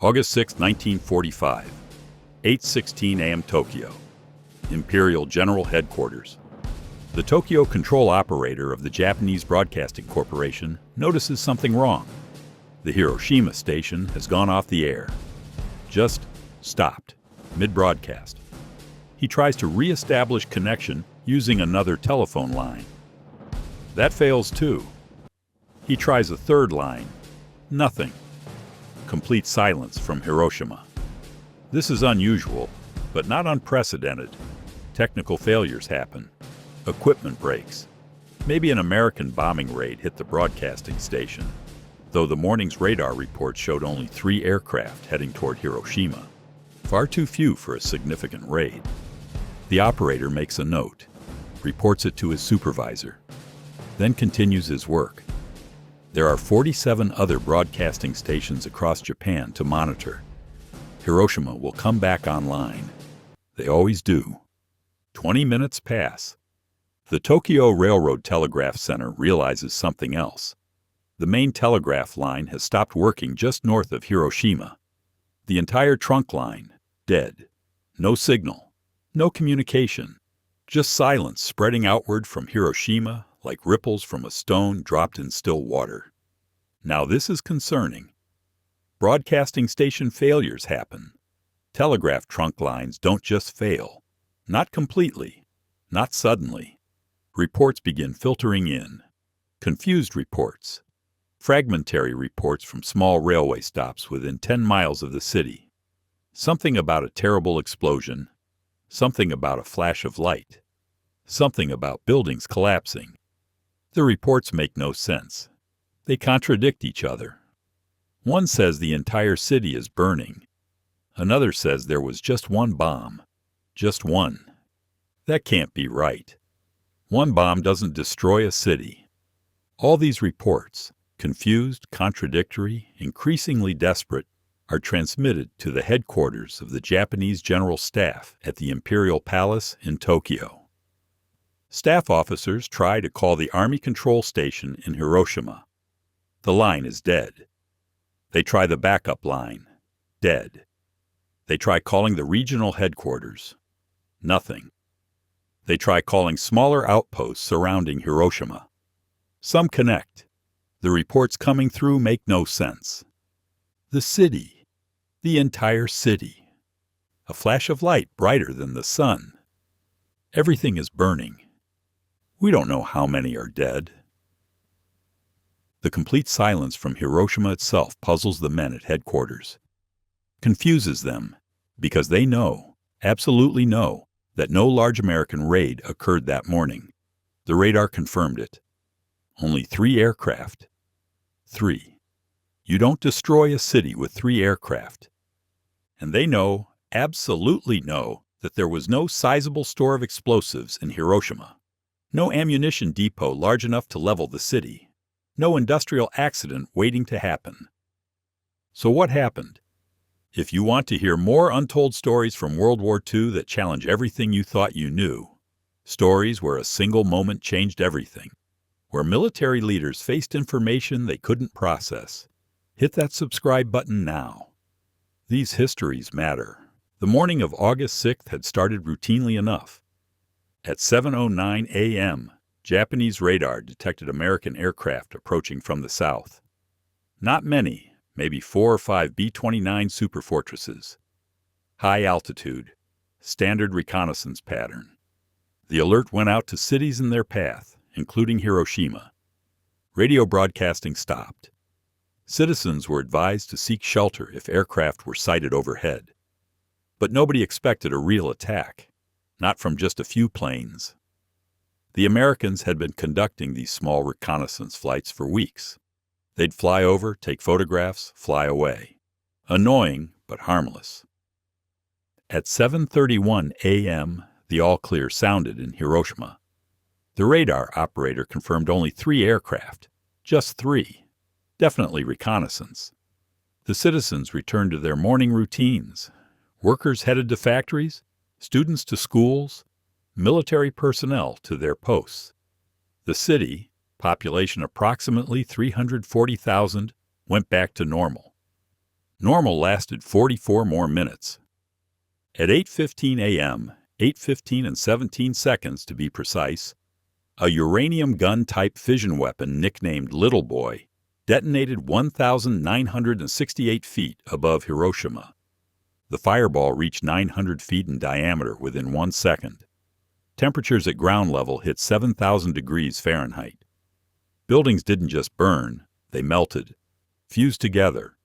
August 6, 1945, 8:16 a.m. Tokyo, Imperial General Headquarters. The Tokyo control operator of the Japanese Broadcasting Corporation notices something wrong. The Hiroshima station has gone off the air. Just stopped, mid-broadcast. He tries to re-establish connection using another telephone line. That fails too. He tries a third line. Nothing. Complete silence from Hiroshima. This is unusual, but not unprecedented. Technical failures happen. Equipment breaks. Maybe an American bombing raid hit the broadcasting station, though the morning's radar report showed only 3 aircraft heading toward Hiroshima. Far too few for a significant raid. The operator makes a note, reports it to his supervisor, then continues his work. There are 47 other broadcasting stations across Japan to monitor. Hiroshima will come back online. They always do. 20 minutes pass. The Tokyo Railroad Telegraph Center realizes something else. The main telegraph line has stopped working just north of Hiroshima. The entire trunk line, dead. No signal, no communication, just silence spreading outward from Hiroshima like ripples from a stone dropped in still water. Now this is concerning. Broadcasting station failures happen. Telegraph trunk lines don't just fail. Not completely. Not suddenly. Reports begin filtering in. Confused reports. Fragmentary reports from small railway stops within 10 miles of the city. Something about a terrible explosion. Something about a flash of light. Something about buildings collapsing. The reports make no sense. They contradict each other. One says the entire city is burning. Another says there was just one bomb. Just one. That can't be right. One bomb doesn't destroy a city. All these reports, confused, contradictory, increasingly desperate, are transmitted to the headquarters of the Japanese General Staff at the Imperial Palace in Tokyo. Staff officers try to call the Army Control Station in Hiroshima. The line is dead. They try the backup line. Dead. They try calling the regional headquarters. Nothing. They try calling smaller outposts surrounding Hiroshima. Some connect. The reports coming through make no sense. The city. The entire city. A flash of light brighter than the sun. Everything is burning. We don't know how many are dead. The complete silence from Hiroshima itself puzzles the men at headquarters. Confuses them, because they know, absolutely know, that no large American raid occurred that morning. The radar confirmed it. Only 3 aircraft. 3. You don't destroy a city with 3 aircraft. And they know, absolutely know, that there was no sizable store of explosives in Hiroshima. No ammunition depot large enough to level the city. No industrial accident waiting to happen. So what happened? If you want to hear more untold stories from World War II that challenge everything you thought you knew, stories where a single moment changed everything, where military leaders faced information they couldn't process, hit that subscribe button now. These histories matter. The morning of August 6th had started routinely enough. At 7:09 a.m., Japanese radar detected American aircraft approaching from the south. Not many, maybe 4 or 5 B-29 Superfortresses. High altitude, standard reconnaissance pattern. The alert went out to cities in their path, including Hiroshima. Radio broadcasting stopped. Citizens were advised to seek shelter if aircraft were sighted overhead. But nobody expected a real attack, not from just a few planes. The Americans had been conducting these small reconnaissance flights for weeks. They'd fly over, take photographs, fly away. Annoying, but harmless. At 7:31 a.m., the all-clear sounded in Hiroshima. The radar operator confirmed only 3 aircraft. Just 3. Definitely reconnaissance. The citizens returned to their morning routines. Workers headed to factories, students to schools, military personnel to their posts. The city, population approximately 340,000, went back to normal. Normal lasted 44 more minutes. At 8:15 a.m., 8:15 and 17 seconds to be precise, a uranium gun-type fission weapon nicknamed Little Boy detonated 1,968 feet above Hiroshima. The fireball reached 900 feet in diameter within 1 second. Temperatures at ground level hit 7,000 degrees Fahrenheit. Buildings didn't just burn, they melted, fused together.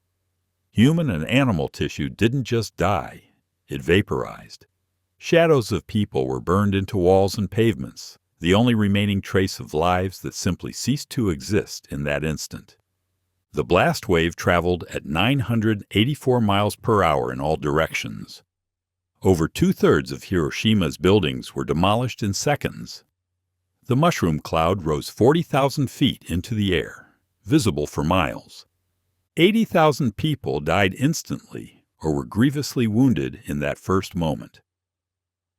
Human and animal tissue didn't just die, it vaporized. Shadows of people were burned into walls and pavements, the only remaining trace of lives that simply ceased to exist in that instant. The blast wave traveled at 984 miles per hour in all directions. Over 2/3 of Hiroshima's buildings were demolished in seconds. The mushroom cloud rose 40,000 feet into the air, visible for miles. 80,000 people died instantly or were grievously wounded in that first moment.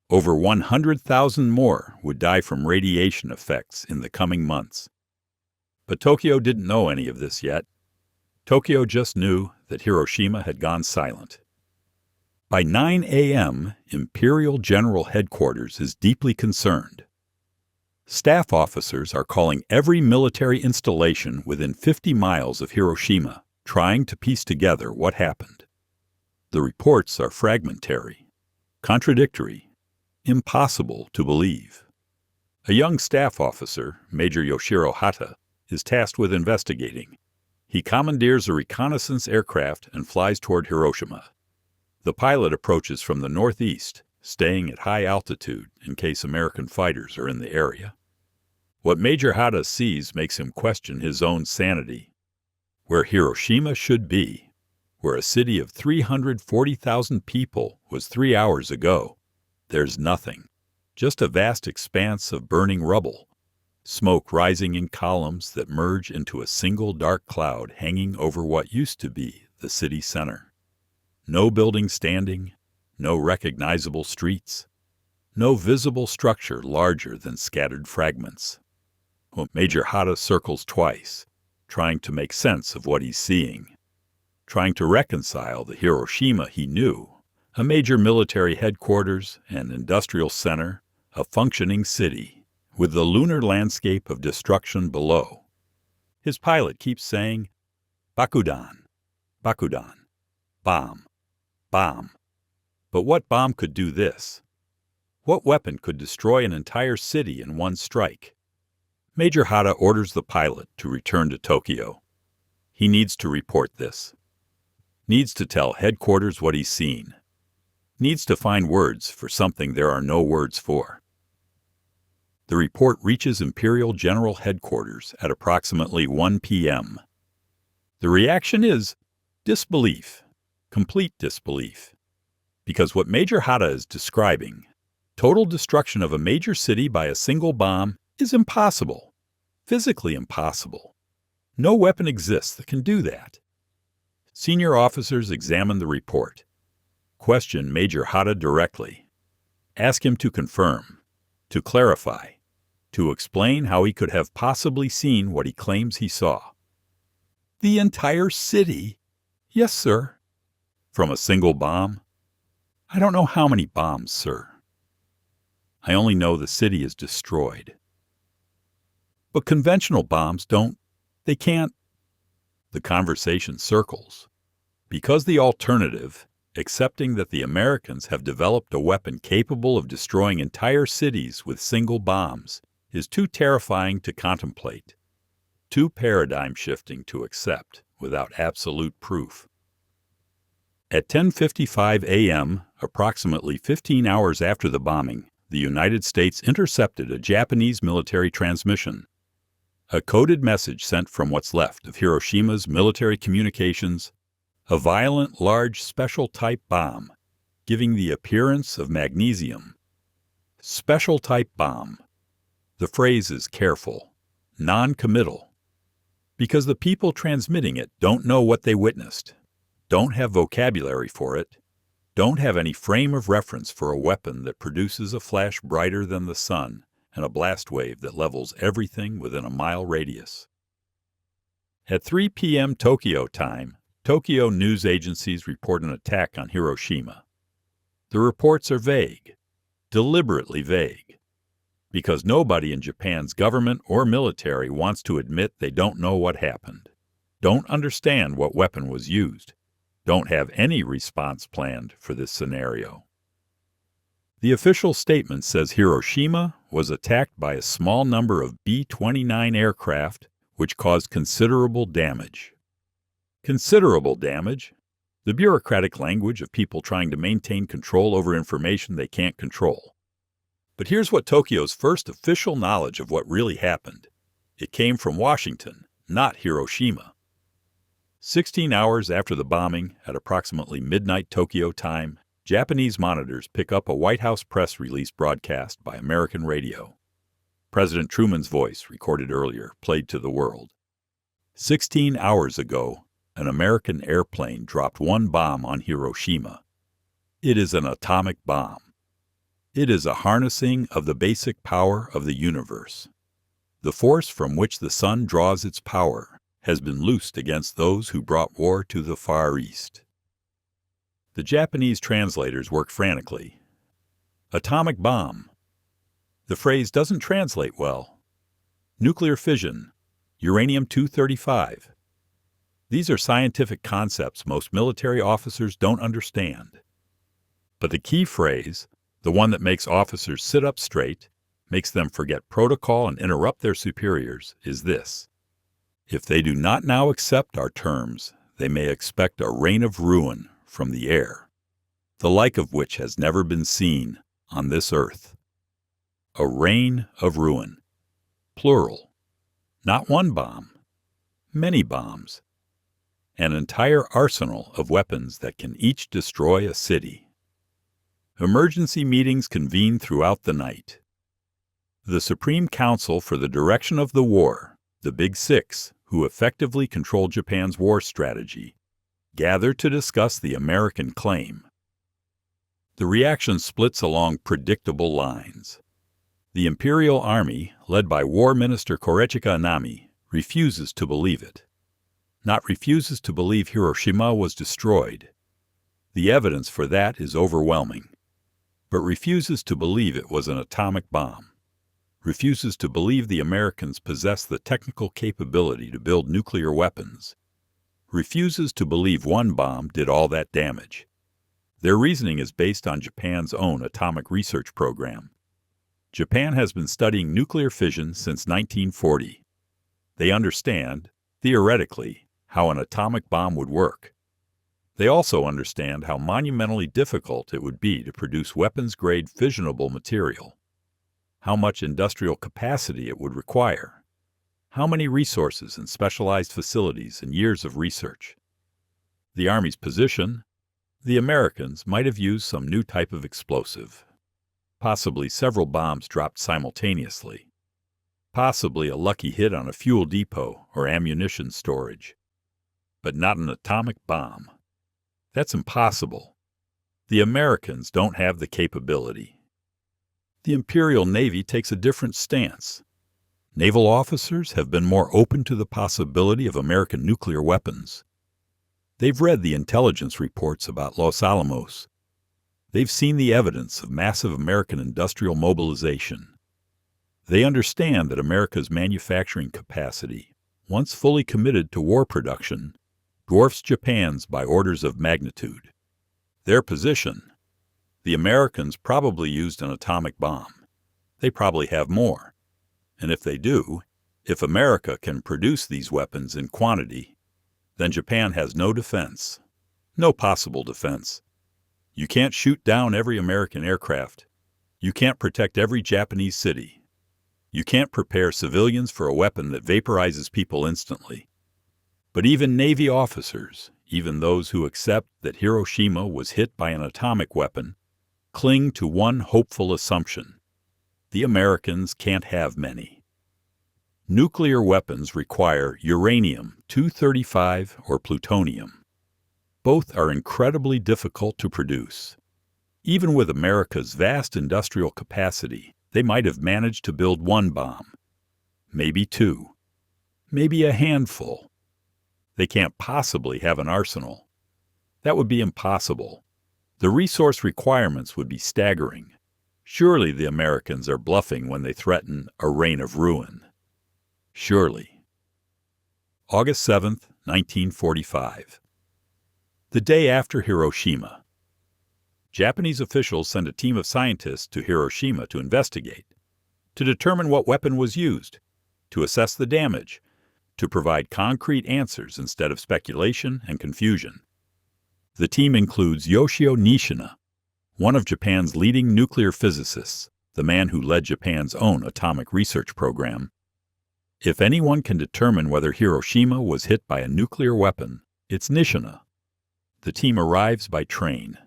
Over 100,000 more would die from radiation effects in the coming months. But Tokyo didn't know any of this yet. Tokyo just knew that Hiroshima had gone silent. By 9 a.m., Imperial General Headquarters is deeply concerned. Staff officers are calling every military installation within 50 miles of Hiroshima, trying to piece together what happened. The reports are fragmentary, contradictory, impossible to believe. A young staff officer, Major Yoshiro Hata, is tasked with investigating. He commandeers a reconnaissance aircraft and flies toward Hiroshima. The pilot approaches from the northeast, staying at high altitude in case American fighters are in the area. What Major Hata sees makes him question his own sanity. Where Hiroshima should be, where a city of 340,000 people was 3 hours ago, there's nothing, just a vast expanse of burning rubble, smoke rising in columns that merge into a single dark cloud hanging over what used to be the city center. No building standing, no recognizable streets, no visible structure larger than scattered fragments. Major Hata circles twice, trying to make sense of what he's seeing, trying to reconcile the Hiroshima he knew, a major military headquarters, an industrial center, a functioning city, with the lunar landscape of destruction below. His pilot keeps saying, "Bakudan, Bakudan, bomb, bomb." But what bomb could do this? What weapon could destroy an entire city in one strike? Major Hata orders the pilot to return to Tokyo. He needs to report this. Needs to tell headquarters what he's seen. Needs to find words for something there are no words for. The report reaches Imperial General Headquarters at approximately 1 p.m. The reaction is disbelief, complete disbelief. Because what Major Hata is describing, total destruction of a major city by a single bomb, is impossible, physically impossible. No weapon exists that can do that. Senior officers examine the report. Question Major Hata directly. Ask him to confirm, to clarify, to explain how he could have possibly seen what he claims he saw. The entire city? Yes, sir. From a single bomb? I don't know how many bombs, sir. I only know the city is destroyed. But conventional bombs they can't. The conversation circles. Because the alternative, accepting that the Americans have developed a weapon capable of destroying entire cities with single bombs, is too terrifying to contemplate, too paradigm-shifting to accept without absolute proof. At 10:55 a.m., approximately 15 hours after the bombing, the United States intercepted a Japanese military transmission. A coded message sent from what's left of Hiroshima's military communications, a violent, large, special-type bomb, giving the appearance of magnesium. Special-type bomb. The phrase is careful, non-committal, because the people transmitting it don't know what they witnessed, don't have vocabulary for it, don't have any frame of reference for a weapon that produces a flash brighter than the sun and a blast wave that levels everything within a mile radius. At 3 p.m. Tokyo time, Tokyo news agencies report an attack on Hiroshima. The reports are vague, deliberately vague, because nobody in Japan's government or military wants to admit they don't know what happened, don't understand what weapon was used, don't have any response planned for this scenario. The official statement says Hiroshima was attacked by a small number of B-29 aircraft, which caused considerable damage. Considerable damage? The bureaucratic language of people trying to maintain control over information they can't control. But here's what Tokyo's first official knowledge of what really happened. It came from Washington, not Hiroshima. 16 hours after the bombing, at approximately midnight Tokyo time, Japanese monitors pick up a White House press release broadcast by American radio. President Truman's voice, recorded earlier, played to the world. 16 hours ago, an American airplane dropped one bomb on Hiroshima. It is an atomic bomb. It is a harnessing of the basic power of the universe. The force from which the sun draws its power has been loosed against those who brought war to the Far East. The Japanese translators work frantically. Atomic bomb. The phrase doesn't translate well. Nuclear fission. Uranium-235. These are scientific concepts most military officers don't understand. But the key phrase, the one that makes officers sit up straight, makes them forget protocol and interrupt their superiors, is this: if they do not now accept our terms, they may expect a rain of ruin from the air, the like of which has never been seen on this earth. A rain of ruin. Plural. Not one bomb. Many bombs. An entire arsenal of weapons that can each destroy a city. Emergency meetings convene throughout the night. The Supreme Council for the Direction of the War, the Big Six, who effectively control Japan's war strategy, gather to discuss the American claim. The reaction splits along predictable lines. The Imperial Army, led by War Minister Korechika Anami, refuses to believe it. Not refuses to believe Hiroshima was destroyed. The evidence for that is overwhelming. But refuses to believe it was an atomic bomb. Refuses to believe the Americans possess the technical capability to build nuclear weapons. Refuses to believe one bomb did all that damage. Their reasoning is based on Japan's own atomic research program. Japan has been studying nuclear fission since 1940. They understand, theoretically, how an atomic bomb would work. They also understand how monumentally difficult it would be to produce weapons-grade fissionable material, how much industrial capacity it would require, how many resources and specialized facilities and years of research. The Army's position: the Americans might have used some new type of explosive. Possibly several bombs dropped simultaneously. Possibly a lucky hit on a fuel depot or ammunition storage. But not an atomic bomb. That's impossible. The Americans don't have the capability. The Imperial Navy takes a different stance. Naval officers have been more open to the possibility of American nuclear weapons. They've read the intelligence reports about Los Alamos. They've seen the evidence of massive American industrial mobilization. They understand that America's manufacturing capacity, once fully committed to war production, dwarfs Japan's by orders of magnitude. Their position: the Americans probably used an atomic bomb. They probably have more. And if they do, if America can produce these weapons in quantity, then Japan has no defense. No possible defense. You can't shoot down every American aircraft. You can't protect every Japanese city. You can't prepare civilians for a weapon that vaporizes people instantly. But even Navy officers, even those who accept that Hiroshima was hit by an atomic weapon, cling to one hopeful assumption: the Americans can't have many. Nuclear weapons require uranium-235 or plutonium. Both are incredibly difficult to produce. Even with America's vast industrial capacity, they might have managed to build one bomb, maybe two, maybe a handful. They can't possibly have an arsenal. That would be impossible. The resource requirements would be staggering. Surely the Americans are bluffing when they threaten a reign of ruin. Surely. August 7th, 1945. The day after Hiroshima. Japanese officials send a team of scientists to Hiroshima to investigate, to determine what weapon was used, to assess the damage, to provide concrete answers instead of speculation and confusion. The team includes Yoshio Nishina, one of Japan's leading nuclear physicists, the man who led Japan's own atomic research program. If anyone can determine whether Hiroshima was hit by a nuclear weapon, it's Nishina. The team arrives by train.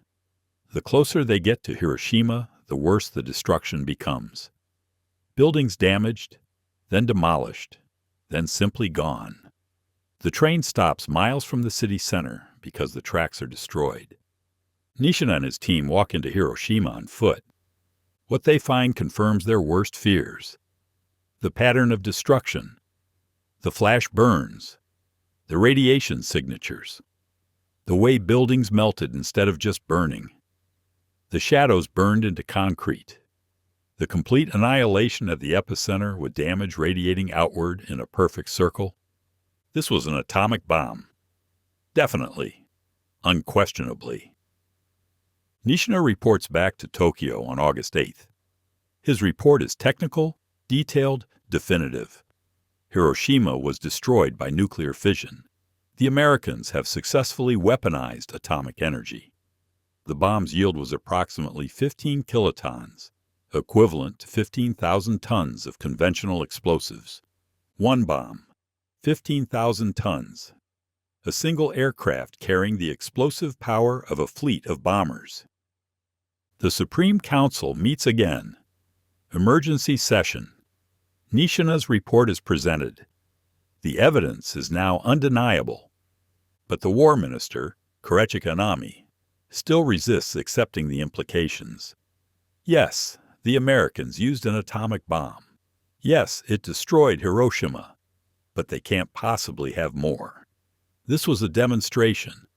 The closer they get to Hiroshima, the worse the destruction becomes. Buildings damaged, then demolished, then simply gone. The train stops miles from the city center because the tracks are destroyed. Nishina and his team walk into Hiroshima on foot. What they find confirms their worst fears. The pattern of destruction, the flash burns, the radiation signatures, the way buildings melted instead of just burning, the shadows burned into concrete, the complete annihilation at the epicenter with damage radiating outward in a perfect circle. This was an atomic bomb. Definitely. Unquestionably. Nishina reports back to Tokyo on August 8th. His report is technical, detailed, definitive. Hiroshima was destroyed by nuclear fission. The Americans have successfully weaponized atomic energy. The bomb's yield was approximately 15 kilotons, equivalent to 15,000 tons of conventional explosives. One bomb, 15,000 tons. A single aircraft carrying the explosive power of a fleet of bombers. The Supreme Council meets again. Emergency session. Nishina's report is presented. The evidence is now undeniable. But the War Minister, Koichi Kanami, still resists accepting the implications. Yes, the Americans used an atomic bomb. Yes, it destroyed Hiroshima. But they can't possibly have more. This was a demonstration,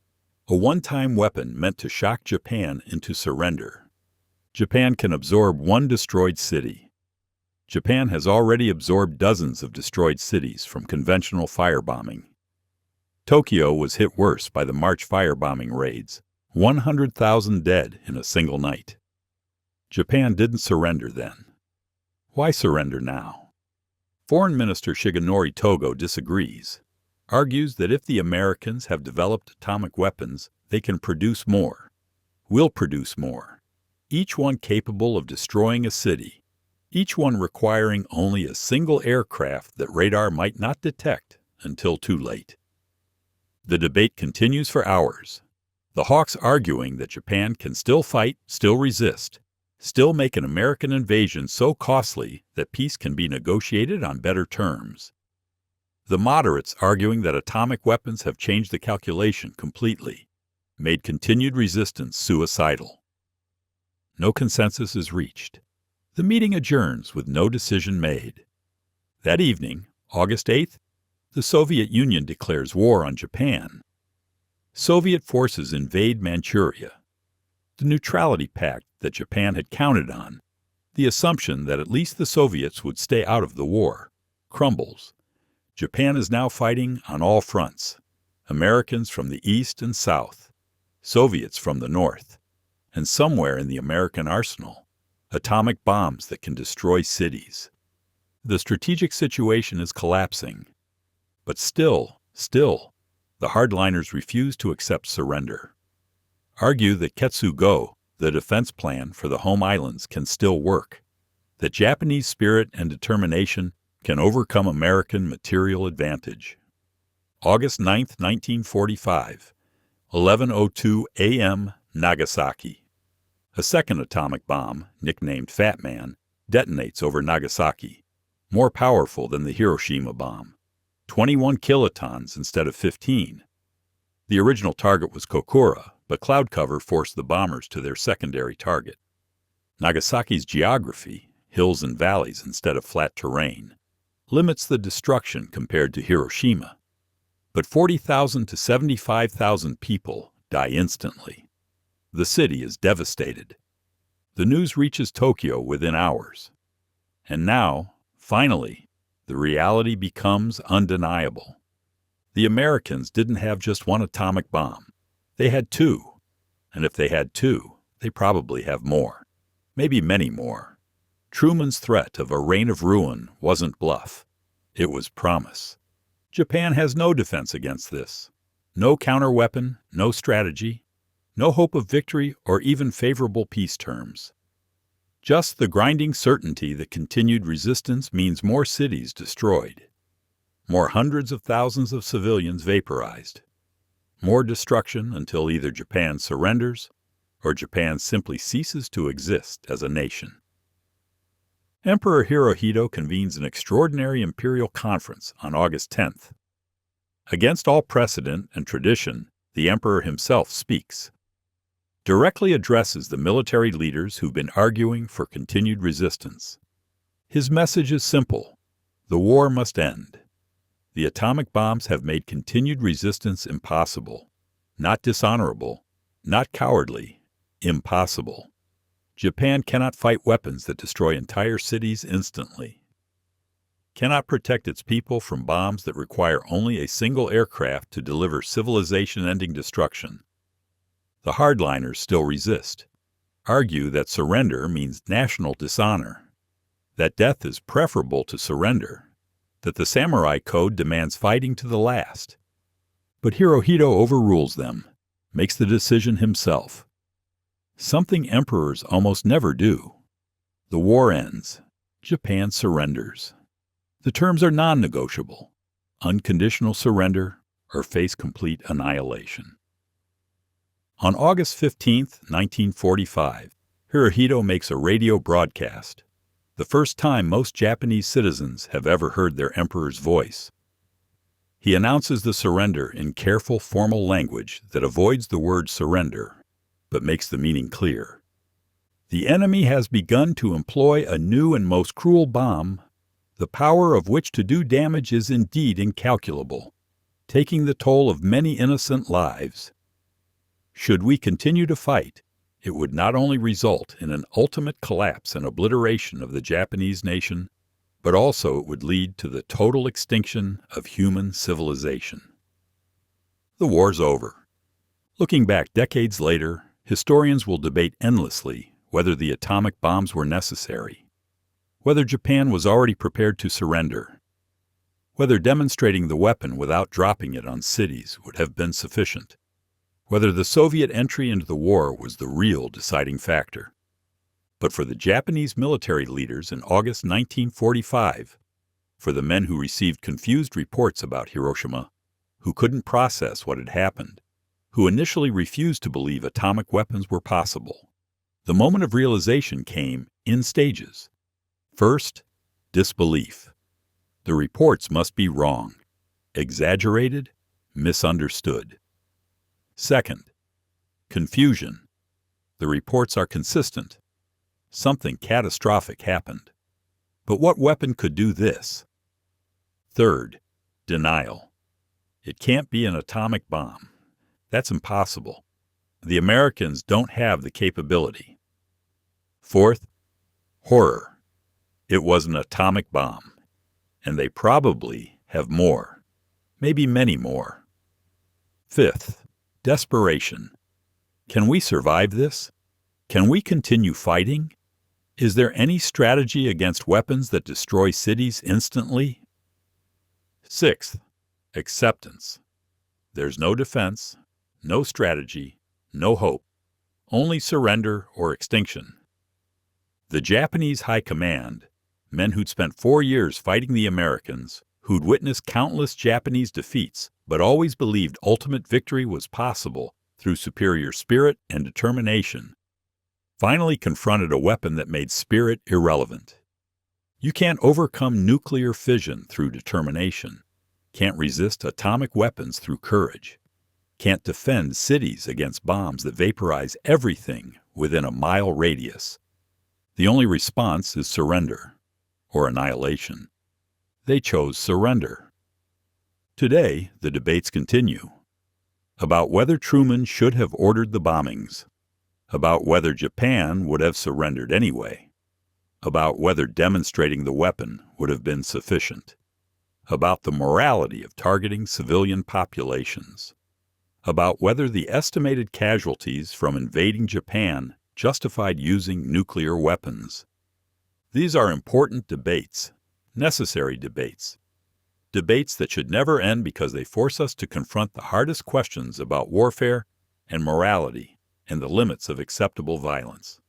a one-time weapon meant to shock Japan into surrender. Japan can absorb one destroyed city. Japan has already absorbed dozens of destroyed cities from conventional firebombing. Tokyo was hit worse by the March firebombing raids, 100,000 dead in a single night. Japan didn't surrender then. Why surrender now? Foreign Minister Shigenori Togo disagrees, argues that if the Americans have developed atomic weapons, they can produce more, will produce more, each one capable of destroying a city, each one requiring only a single aircraft that radar might not detect until too late. The debate continues for hours. The hawks arguing that Japan can still fight, still resist, still make an American invasion so costly that peace can be negotiated on better terms. The moderates arguing that atomic weapons have changed the calculation completely, made continued resistance suicidal. No consensus is reached. The meeting adjourns with no decision made. That evening, August 8th, the Soviet Union declares war on Japan. Soviet forces invade Manchuria. The neutrality pact that Japan had counted on, the assumption that at least the Soviets would stay out of the war, crumbles. Japan is now fighting on all fronts. Americans from the east and south, Soviets from the north, and somewhere in the American arsenal, atomic bombs that can destroy cities. The strategic situation is collapsing. But still, the hardliners refuse to accept surrender. Argue that Ketsugo, the defense plan for the home islands, can still work, that Japanese spirit and determination can overcome American material advantage. August 9, 1945, 11:02 a.m., Nagasaki. A second atomic bomb, nicknamed Fat Man, detonates over Nagasaki, more powerful than the Hiroshima bomb, 21 kilotons instead of 15. The original target was Kokura, but cloud cover forced the bombers to their secondary target. Nagasaki's geography, hills and valleys instead of flat terrain, limits the destruction compared to Hiroshima. But 40,000 to 75,000 people die instantly. The city is devastated. The news reaches Tokyo within hours. And now, finally, the reality becomes undeniable. The Americans didn't have just one atomic bomb. They had two. And if they had two, they probably have more. Maybe many more. Truman's threat of a reign of ruin wasn't bluff. It was promise. Japan has no defense against this. No counterweapon, no strategy, no hope of victory or even favorable peace terms. Just the grinding certainty that continued resistance means more cities destroyed, more hundreds of thousands of civilians vaporized, more destruction until either Japan surrenders or Japan simply ceases to exist as a nation. Emperor Hirohito convenes an extraordinary imperial conference on August 10th. Against all precedent and tradition, the emperor himself speaks. Directly addresses the military leaders who've been arguing for continued resistance. His message is simple. The war must end. The atomic bombs have made continued resistance impossible. Not dishonorable, not cowardly, impossible. Japan cannot fight weapons that destroy entire cities instantly. Cannot protect its people from bombs that require only a single aircraft to deliver civilization-ending destruction. The hardliners still resist, argue that surrender means national dishonor, that death is preferable to surrender, that the samurai code demands fighting to the last. But Hirohito overrules them, makes the decision himself. Something emperors almost never do. The war ends. Japan surrenders. The terms are non-negotiable: unconditional surrender or face complete annihilation. On August 15, 1945, Hirohito makes a radio broadcast, the first time most Japanese citizens have ever heard their emperor's voice. He announces the surrender in careful, formal language that avoids the word surrender, but makes the meaning clear. The enemy has begun to employ a new and most cruel bomb, the power of which to do damage is indeed incalculable, taking the toll of many innocent lives. Should we continue to fight, it would not only result in an ultimate collapse and obliteration of the Japanese nation, but also it would lead to the total extinction of human civilization. The war's over. Looking back decades later, historians will debate endlessly whether the atomic bombs were necessary, whether Japan was already prepared to surrender, whether demonstrating the weapon without dropping it on cities would have been sufficient, whether the Soviet entry into the war was the real deciding factor. But for the Japanese military leaders in August 1945, for the men who received confused reports about Hiroshima, who couldn't process what had happened, who initially refused to believe atomic weapons were possible, the moment of realization came in stages. First, disbelief. The reports must be wrong, exaggerated, misunderstood. Second, confusion. The reports are consistent. Something catastrophic happened. But what weapon could do this? Third, denial. It can't be an atomic bomb. That's impossible. The Americans don't have the capability. Fourth, horror. It was an atomic bomb. And they probably have more. Maybe many more. Fifth, desperation. Can we survive this? Can we continue fighting? Is there any strategy against weapons that destroy cities instantly? Sixth, acceptance. There's no defense, no strategy, no hope, only surrender or extinction. The Japanese High Command, men who'd spent 4 years fighting the Americans, who'd witnessed countless Japanese defeats, but always believed ultimate victory was possible through superior spirit and determination, finally confronted a weapon that made spirit irrelevant. You can't overcome nuclear fission through determination, can't resist atomic weapons through courage, can't defend cities against bombs that vaporize everything within a mile radius. The only response is surrender, or annihilation. They chose surrender. Today, the debates continue. About whether Truman should have ordered the bombings. About whether Japan would have surrendered anyway. About whether demonstrating the weapon would have been sufficient. About the morality of targeting civilian populations. About whether the estimated casualties from invading Japan justified using nuclear weapons. These are important debates, necessary debates. Debates that should never end because they force us to confront the hardest questions about warfare and morality and the limits of acceptable violence.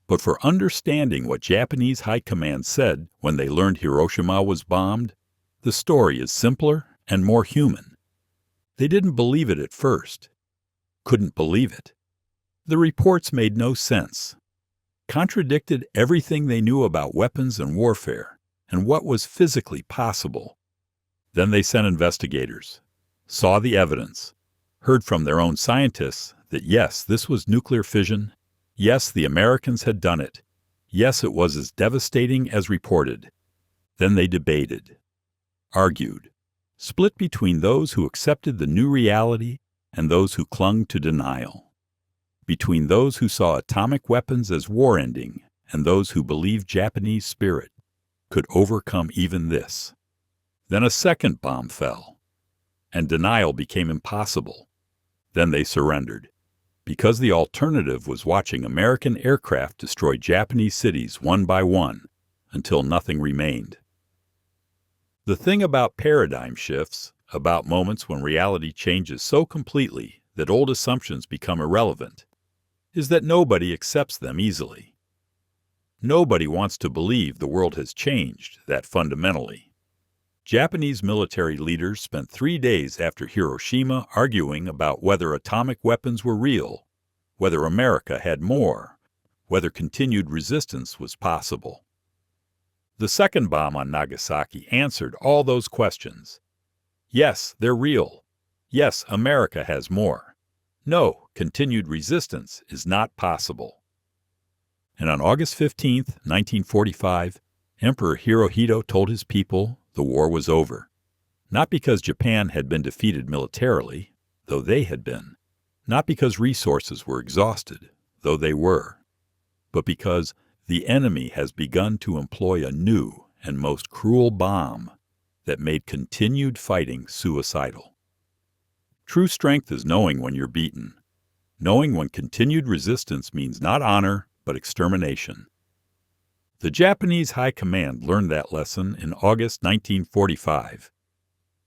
But for understanding what Japanese High Command said when they learned Hiroshima was bombed, the story is simpler and more human. They didn't believe it at first. Couldn't believe it. The reports made no sense. Contradicted everything they knew about weapons and warfare and what was physically possible. Then they sent investigators, saw the evidence, heard from their own scientists that yes, this was nuclear fission, yes, the Americans had done it, yes, it was as devastating as reported. Then they debated, argued, split between those who accepted the new reality and those who clung to denial, between those who saw atomic weapons as war-ending and those who believed Japanese spirit could overcome even this. Then a second bomb fell, and denial became impossible. Then they surrendered, because the alternative was watching American aircraft destroy Japanese cities one by one until nothing remained. The thing about paradigm shifts, about moments when reality changes so completely that old assumptions become irrelevant, is that nobody accepts them easily. Nobody wants to believe the world has changed that fundamentally. Japanese military leaders spent 3 days after Hiroshima arguing about whether atomic weapons were real, whether America had more, whether continued resistance was possible. The second bomb on Nagasaki answered all those questions. Yes, they're real. Yes, America has more. No, continued resistance is not possible. And on August 15, 1945, Emperor Hirohito told his people the war was over, not because Japan had been defeated militarily, though they had been, not because resources were exhausted, though they were, but because the enemy has begun to employ a new and most cruel bomb that made continued fighting suicidal. True strength is knowing when you're beaten, knowing when continued resistance means not honor but extermination. The Japanese High Command learned that lesson in August 1945,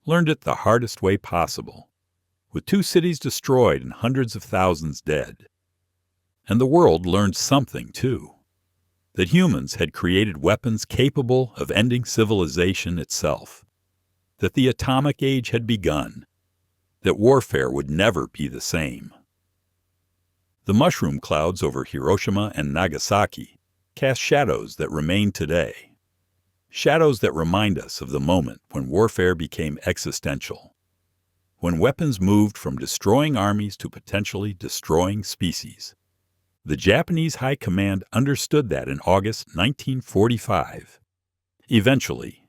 learned it the hardest way possible, with 2 cities destroyed and hundreds of thousands dead. And the world learned something, too, that humans had created weapons capable of ending civilization itself, that the atomic age had begun, that warfare would never be the same. The mushroom clouds over Hiroshima and Nagasaki cast shadows that remain today, shadows that remind us of the moment when warfare became existential, when weapons moved from destroying armies to potentially destroying species. The Japanese High Command understood that in August 1945. Eventually,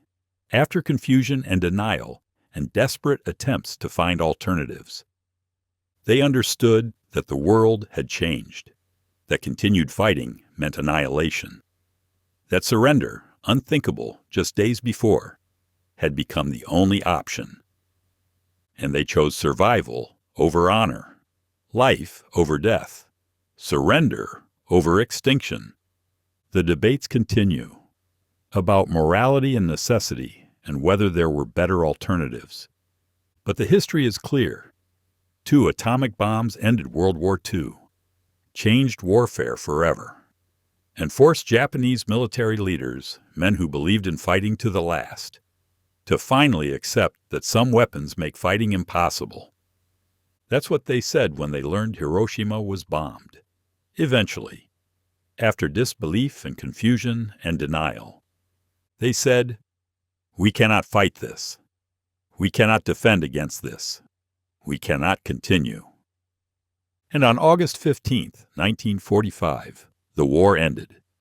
after confusion and denial and desperate attempts to find alternatives, they understood that the world had changed, that continued fighting meant annihilation, that surrender, unthinkable just days before, had become the only option. And they chose survival over honor, life over death, surrender over extinction. The debates continue about morality and necessity and whether there were better alternatives. But the history is clear. 2 atomic bombs ended World War II, changed warfare forever, and forced Japanese military leaders, men who believed in fighting to the last, to finally accept that some weapons make fighting impossible. That's what they said when they learned Hiroshima was bombed. Eventually, after disbelief and confusion and denial, they said, "We cannot fight this. We cannot defend against this. We cannot continue." And on August 15, 1945, the war ended.